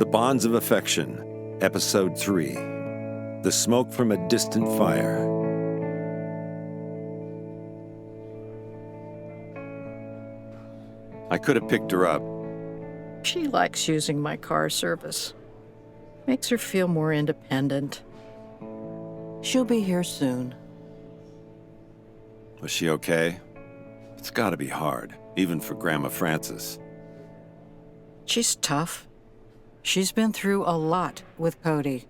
The Bonds of Affection, Episode 3. The Smoke from a Distant Fire. I could have picked her up. She likes using my car service. Makes her feel more independent. She'll be here soon. Was she okay? It's gotta be hard, even for Grandma Frances. She's tough. She's been through a lot with Cody.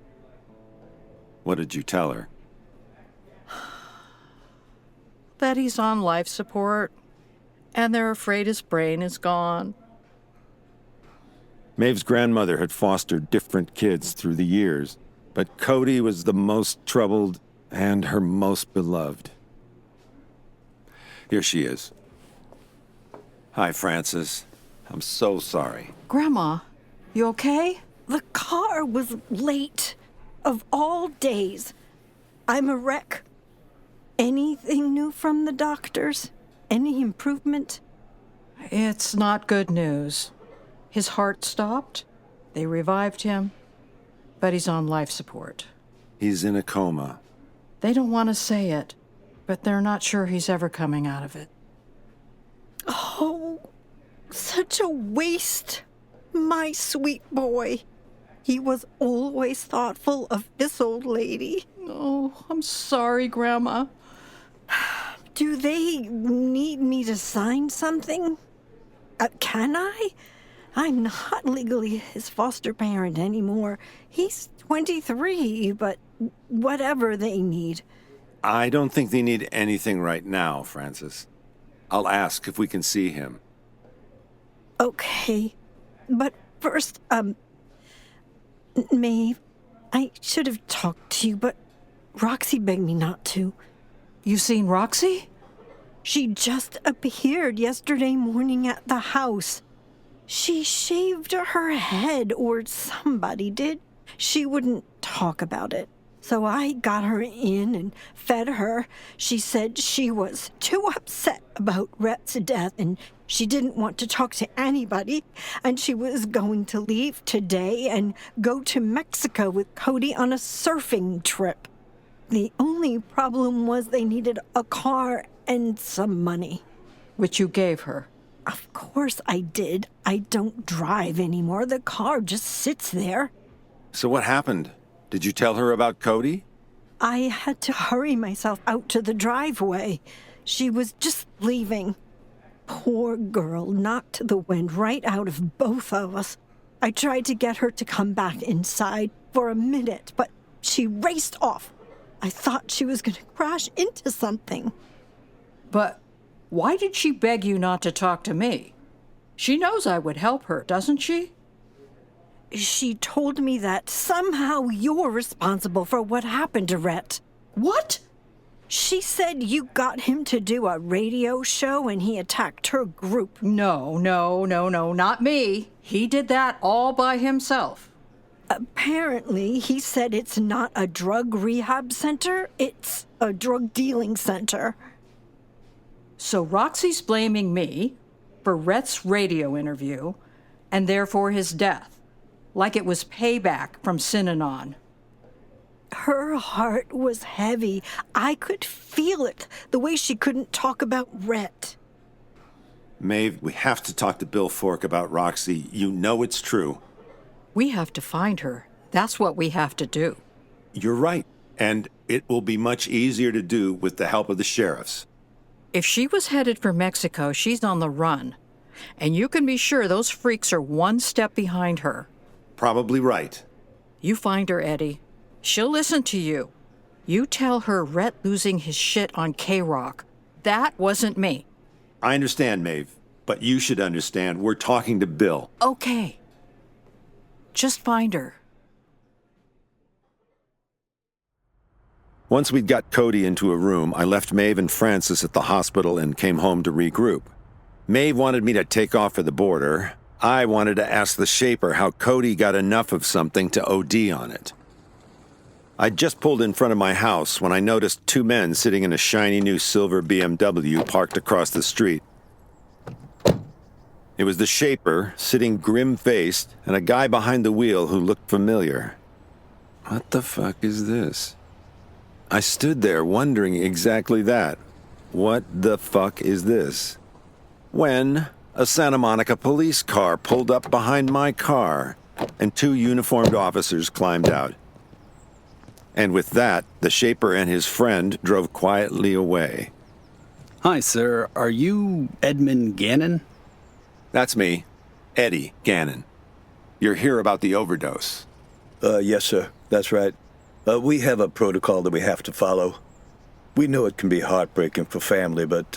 What did you tell her? That he's on life support, and they're afraid his brain is gone. Maeve's grandmother had fostered different kids through the years, but Cody was the most troubled and her most beloved. Here she is. Hi, Frances. I'm so sorry. Grandma, you okay? The car was late. Of all days. I'm a wreck. Anything new from the doctors? Any improvement? It's not good news. His heart stopped. They revived him, but he's on life support. He's in a coma. They don't want to say it, but they're not sure he's ever coming out of it. Oh, such a waste. My sweet boy. He was always thoughtful of this old lady. Oh, I'm sorry, Grandma. Do they need me to sign something? Can I? I'm not legally his foster parent anymore. He's 23, but whatever they need. I don't think they need anything right now, Frances. I'll ask if we can see him. Okay. But first, Maeve, I should have talked to you, but Roxy begged me not to. You seen Roxy? She just appeared yesterday morning at the house. She shaved her head, or somebody did. She wouldn't talk about it. So I got her in and fed her. She said she was too upset about Rhett's death and she didn't want to talk to anybody. And she was going to leave today and go to Mexico with Cody on a surfing trip. The only problem was they needed a car and some money. Which you gave her. Of course I did. I don't drive anymore. The car just sits there. So what happened? Did you tell her about Cody? I had to hurry myself out to the driveway. She was just leaving. Poor girl knocked the wind right out of both of us. I tried to get her to come back inside for a minute, but she raced off. I thought she was going to crash into something. But why did she beg you not to talk to me? She knows I would help her, doesn't she? She told me that somehow you're responsible for what happened to Rhett. What? She said you got him to do a radio show and he attacked her group. No, not me. He did that all by himself. Apparently, he said it's not a drug rehab center, it's a drug dealing center. So Roxy's blaming me for Rhett's radio interview and therefore his death. Like it was payback from Synanon. Her heart was heavy. I could feel it, the way she couldn't talk about Rhett. Maeve, we have to talk to Bill Fork about Roxy. You know it's true. We have to find her. That's what we have to do. You're right. And it will be much easier to do with the help of the sheriffs. If she was headed for Mexico, she's on the run. And you can be sure those freaks are one step behind her. Probably right. You find her, Eddie. She'll listen to you. You tell her Rhett losing his shit on K-Rock. That wasn't me. I understand, Maeve, but you should understand we're talking to Bill. Okay. Just find her. Once we'd got Cody into a room, I left Maeve and Frances at the hospital and came home to regroup. Maeve wanted me to take off for the border. I wanted to ask the shaper how Cody got enough of something to OD on it. I'd just pulled in front of my house when I noticed two men sitting in a shiny new silver BMW parked across the street. It was the Shaper, sitting grim-faced, and a guy behind the wheel who looked familiar. What the fuck is this? I stood there wondering exactly that. What the fuck is this? When a Santa Monica police car pulled up behind my car, and two uniformed officers climbed out. And with that, the Shaper and his friend drove quietly away. Hi, sir. Are you Edmund Gannon? That's me, Eddie Gannon. You're here about the overdose. Yes, sir. That's right. We have a protocol that we have to follow. We know it can be heartbreaking for family, but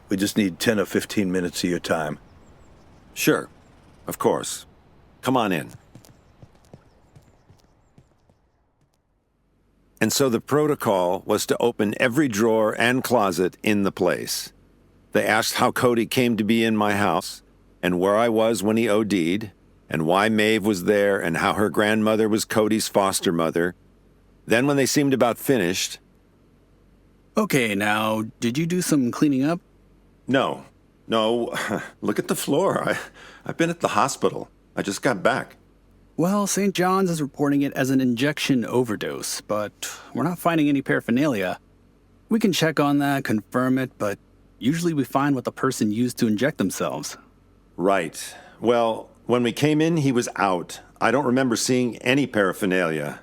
we just need 10 or 15 minutes of your time. Sure. Of course. Come on in. And so the protocol was to open every drawer and closet in the place. They asked how Cody came to be in my house, and where I was when he OD'd, and why Maeve was there, and how her grandmother was Cody's foster mother. Then when they seemed about finished... Okay, now, did you do some cleaning up? No. Look at the floor. I've been at the hospital. I just got back. Well, St. John's is reporting it as an injection overdose, but we're not finding any paraphernalia. We can check on that, confirm it, but usually we find what the person used to inject themselves. Right. Well, when we came in, he was out. I don't remember seeing any paraphernalia.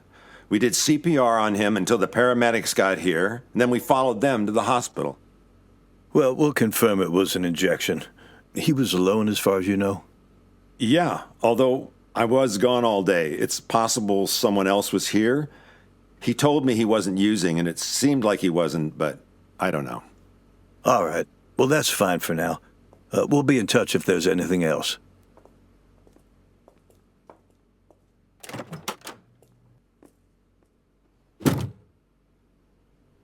We did CPR on him until the paramedics got here, and then we followed them to the hospital. Well, we'll confirm it was an injection. He was alone as far as you know? Yeah, although I was gone all day. It's possible someone else was here. He told me he wasn't using, and it seemed like he wasn't, but I don't know. All right. Well, that's fine for now. We'll be in touch if there's anything else.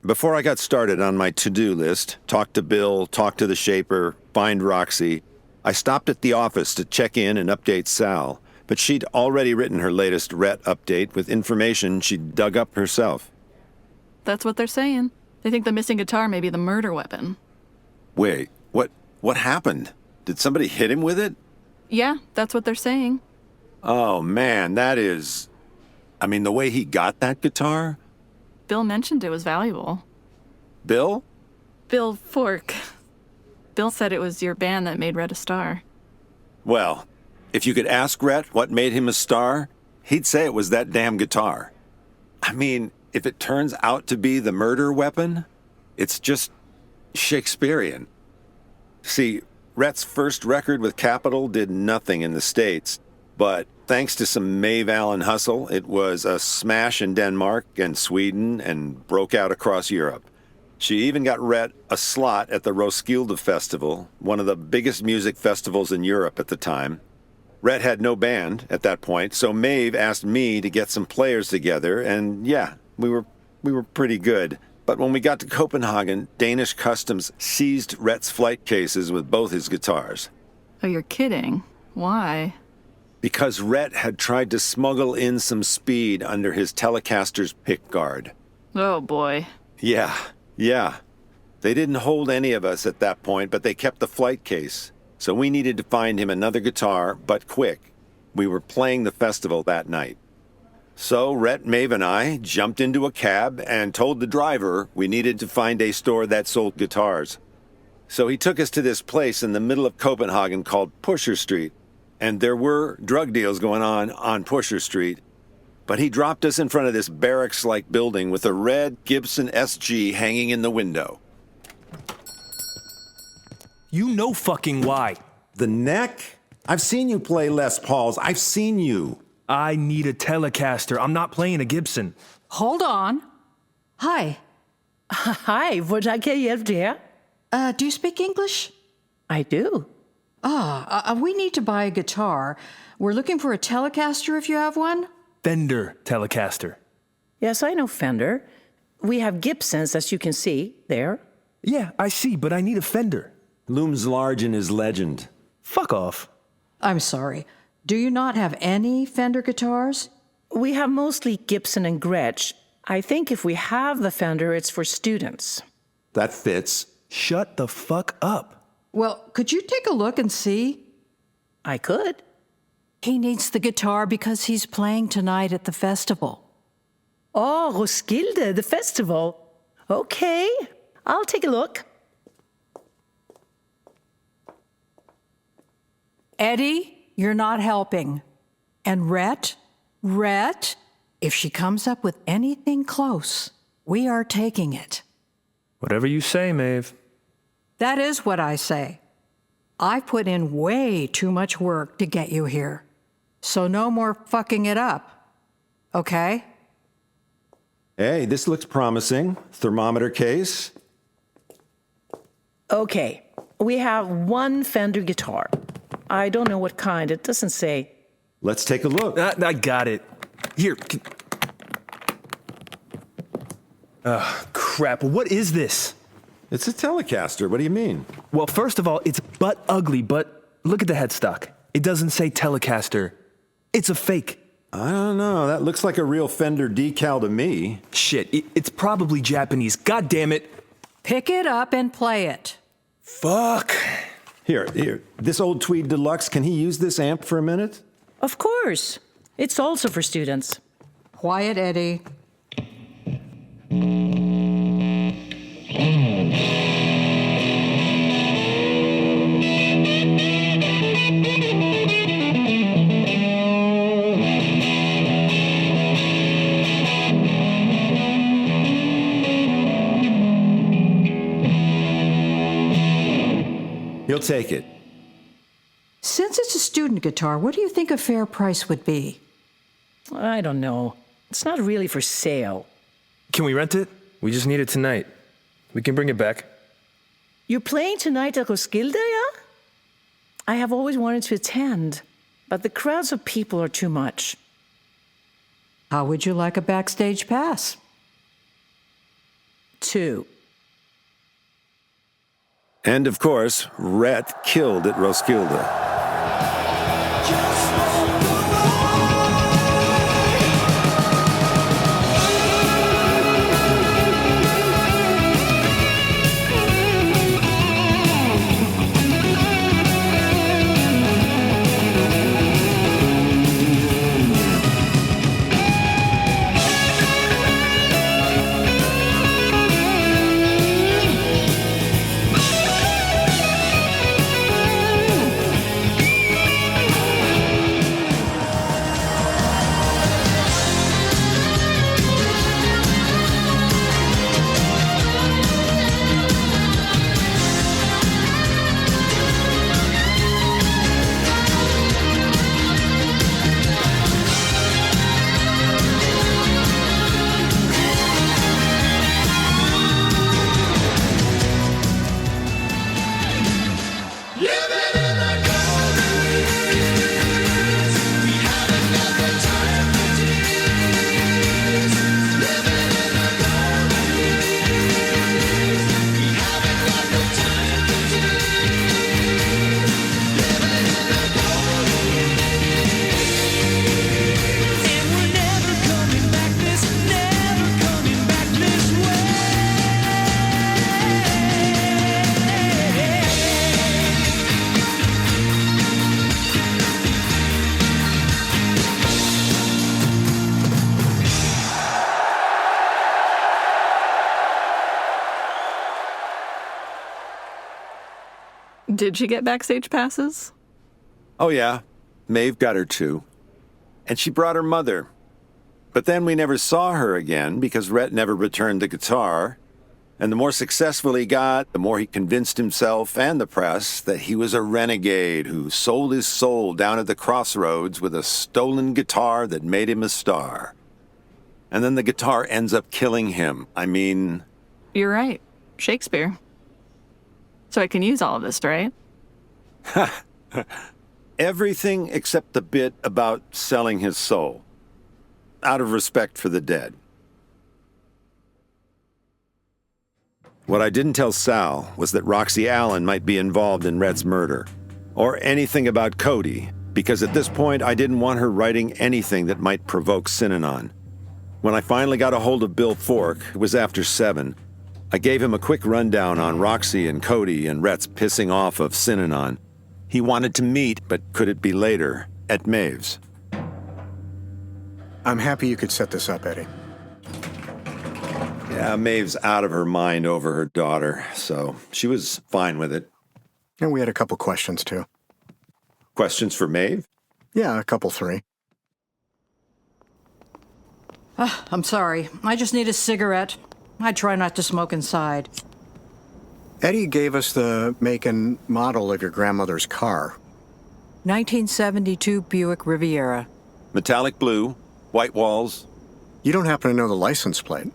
Before I got started on my to-do list, talk to Bill, talk to the Shaper, find Roxy, I stopped at the office to check in and update Sal, but she'd already written her latest Rhett update with information she'd dug up herself. That's what they're saying. They think the missing guitar may be the murder weapon. Wait, what happened? Did somebody hit him with it? Yeah, that's what they're saying. Oh man, that is... I mean, the way he got that guitar? Bill mentioned it was valuable. Bill? Bill Fork. Bill said it was your band that made Rhett a star. Well, if you could ask Rhett what made him a star, he'd say it was that damn guitar. I mean, if it turns out to be the murder weapon, it's just Shakespearean. See, Rhett's first record with Capitol did nothing in the States, but thanks to some Maeve Allen hustle, it was a smash in Denmark and Sweden and broke out across Europe. She even got Rhett a slot at the Roskilde Festival, one of the biggest music festivals in Europe at the time. Rhett had no band at that point, so Maeve asked me to get some players together, and yeah, we were pretty good. But when we got to Copenhagen, Danish customs seized Rhett's flight cases with both his guitars. Oh, you're kidding. Why? Because Rhett had tried to smuggle in some speed under his Telecaster's pickguard. Oh, boy. Yeah. They didn't hold any of us at that point, but they kept the flight case. So we needed to find him another guitar, but quick. We were playing the festival that night. So Rhett, Maeve, and I jumped into a cab and told the driver we needed to find a store that sold guitars. So he took us to this place in the middle of Copenhagen called Pusher Street. And there were drug deals going on Pusher Street. But he dropped us in front of this barracks-like building with a red Gibson SG hanging in the window. You know fucking why. The neck? I've seen you play Les Pauls. I've seen you. I need a Telecaster. I'm not playing a Gibson. Hold on. Hi. Hej, hvordan kan jeg hjælpe jer? Do you speak English? I do. We need to buy a guitar. We're looking for a Telecaster if you have one. Fender Telecaster. Yes, I know Fender. We have Gibsons, as you can see, there. Yeah, I see, but I need a Fender. Looms large in his legend. Fuck off. I'm sorry. Do you not have any Fender guitars? We have mostly Gibson and Gretsch. I think if we have the Fender, it's for students. That fits. Shut the fuck up. Well, could you take a look and see? I could. He needs the guitar because he's playing tonight at the festival. Oh, Roskilde, the festival. Okay, I'll take a look. Eddie, you're not helping. And Rhett, if she comes up with anything close, we are taking it. Whatever you say, Maeve. That is what I say. I've put in way too much work to get you here. So no more fucking it up. Okay? Hey, this looks promising. Thermometer case. Okay, we have one Fender guitar. I don't know what kind, it doesn't say. Let's take a look. I got it. Here. Crap. What is this? It's a Telecaster. What do you mean? Well, first of all, it's butt ugly, but look at the headstock. It doesn't say Telecaster. It's a fake. I don't know. That looks like a real Fender decal to me. Shit, it's probably Japanese. God damn it. Pick it up and play it. Fuck. Here. This old Tweed Deluxe, can he use this amp for a minute? Of course. It's also for students. Quiet, Eddie. He'll take it. Since it's a student guitar, what do you think a fair price would be? I don't know. It's not really for sale. Can we rent it? We just need it tonight. We can bring it back. You're playing tonight at Roskilde, yeah? I have always wanted to attend, but the crowds of people are too much. How would you like a backstage pass? 2. And of course, Rhett killed at Roskilde. Did she get backstage passes? Oh, yeah. Maeve got her too. And she brought her mother. But then we never saw her again because Rhett never returned the guitar. And the more successful he got, the more he convinced himself and the press that he was a renegade who sold his soul down at the crossroads with a stolen guitar that made him a star. And then the guitar ends up killing him. I mean... You're right. Shakespeare. So I can use all of this, right? Everything except the bit about selling his soul. Out of respect for the dead. What I didn't tell Sal was that Roxy Allen might be involved in Rhett's murder. Or anything about Cody, because at this point I didn't want her writing anything that might provoke Synanon. When I finally got a hold of Bill Fork, it was after 7, I gave him a quick rundown on Roxy and Cody and Rhett's pissing off of Synanon. He wanted to meet, but could it be later, at Maeve's? I'm happy you could set this up, Eddie. Yeah, Maeve's out of her mind over her daughter, so she was fine with it. And we had a couple questions, too. Questions for Maeve? Yeah, a couple, 3. I'm sorry. I just need a cigarette. I try not to smoke inside. Eddie gave us the make and model of your grandmother's car. 1972 Buick Riviera. Metallic blue, white walls. You don't happen to know the license plate?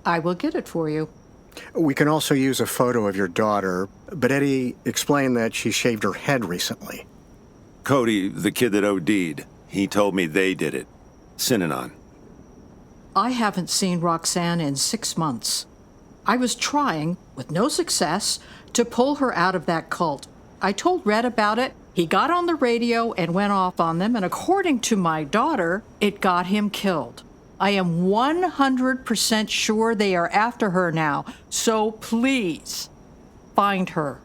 I will get it for you. We can also use a photo of your daughter, but Eddie explained that she shaved her head recently. Cody, the kid that OD'd, he told me they did it. Synanon. I haven't seen Roxanne in 6 months. I was trying, with no success, to pull her out of that cult. I told Rhett about it. He got on the radio and went off on them, and according to my daughter, it got him killed. I am 100% sure they are after her now, so please, find her.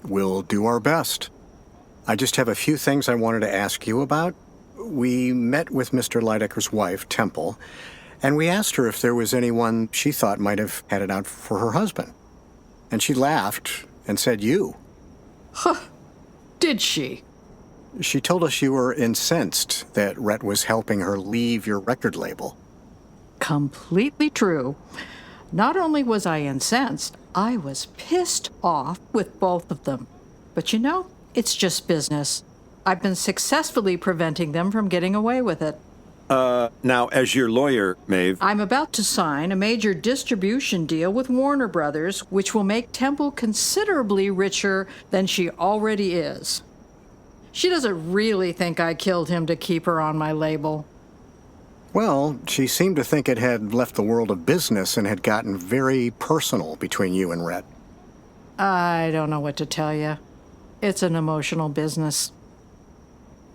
We'll do our best. I just have a few things I wanted to ask you about. We met with Mr. Liedecker's wife, Temple, and we asked her if there was anyone she thought might have had it out for her husband. And she laughed and said you. Huh. Did she? She told us you were incensed that Rhett was helping her leave your record label. Completely true. Not only was I incensed, I was pissed off with both of them. But you know, it's just business. I've been successfully preventing them from getting away with it. Now, as your lawyer, Maeve... I'm about to sign a major distribution deal with Warner Brothers, which will make Temple considerably richer than she already is. She doesn't really think I killed him to keep her on my label. Well, she seemed to think it had left the world of business and had gotten very personal between you and Rhett. I don't know what to tell you. It's an emotional business.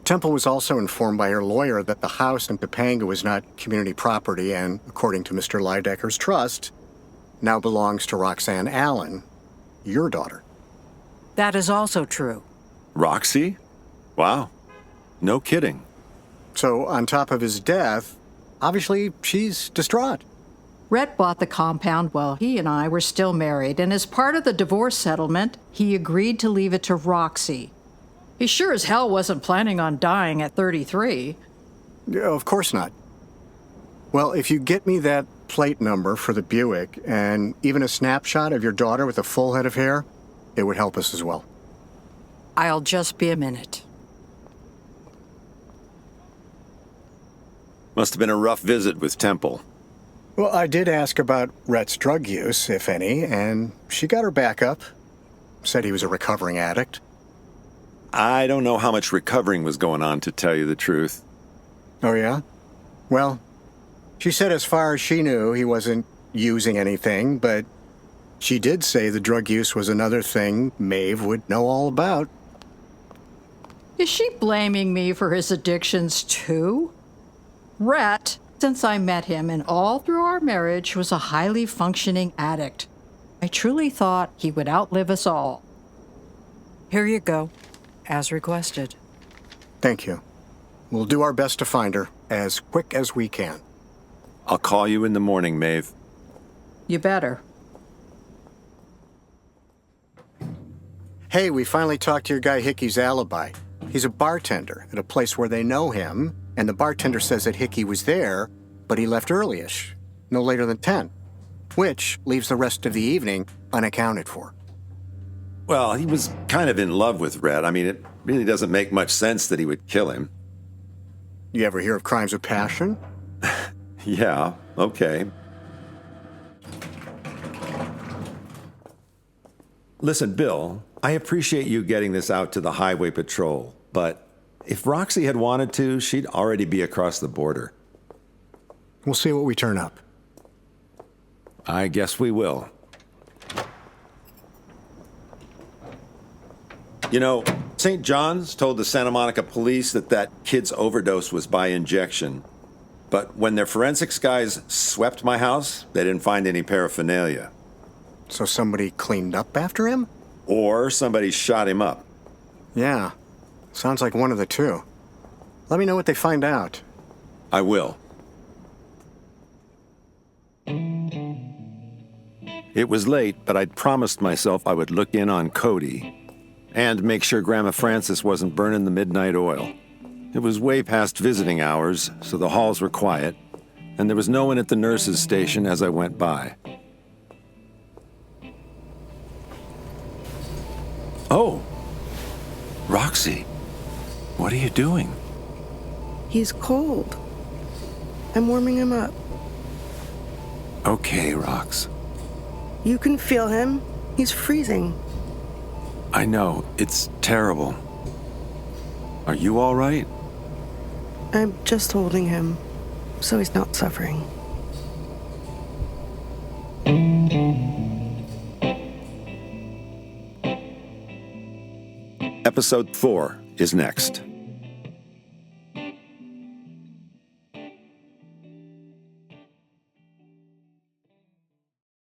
Temple was also informed by her lawyer that the house in Topanga was not community property and, according to Mr. Liedecker's trust, now belongs to Roxanne Allen, your daughter. That is also true. Roxy? Wow. No kidding. So, on top of his death, obviously she's distraught. Rhett bought the compound while he and I were still married, and as part of the divorce settlement, he agreed to leave it to Roxy. He sure as hell wasn't planning on dying at 33. Yeah, of course not. Well, if you get me that plate number for the Buick and even a snapshot of your daughter with a full head of hair, it would help us as well. I'll just be a minute. Must have been a rough visit with Temple. Well, I did ask about Rhett's drug use, if any, and she got her back up. Said he was a recovering addict. I don't know how much recovering was going on, to tell you the truth. Oh, yeah? Well, she said as far as she knew, he wasn't using anything, but she did say the drug use was another thing Maeve would know all about. Is she blaming me for his addictions, too? Rhett, since I met him and all through our marriage, was a highly functioning addict. I truly thought he would outlive us all. Here you go, as requested. Thank you. We'll do our best to find her as quick as we can. I'll call you in the morning, Maeve. You better. Hey, we finally talked to your guy Hickey's alibi. He's a bartender at a place where they know him, and the bartender says that Hickey was there, but he left early-ish, no later than 10, which leaves the rest of the evening unaccounted for. Well, he was kind of in love with Rhett. I mean, it really doesn't make much sense that he would kill him. You ever hear of crimes of passion? Yeah, okay. Listen, Bill, I appreciate you getting this out to the highway patrol, but if Roxy had wanted to, she'd already be across the border. We'll see what we turn up. I guess we will. You know, St. John's told the Santa Monica police that kid's overdose was by injection. But when their forensics guys swept my house, they didn't find any paraphernalia. So somebody cleaned up after him? Or somebody shot him up. Yeah. Sounds like one of the two. Let me know what they find out. I will. It was late, but I'd promised myself I would look in on Cody and make sure Grandma Frances wasn't burning the midnight oil. It was way past visiting hours, so the halls were quiet, and there was no one at the nurse's station as I went by. Oh, Roxy, what are you doing? He's cold. I'm warming him up. Okay, Rox. You can feel him. He's freezing. I know, it's terrible. Are you all right? I'm just holding him, so he's not suffering. Episode 4 is next.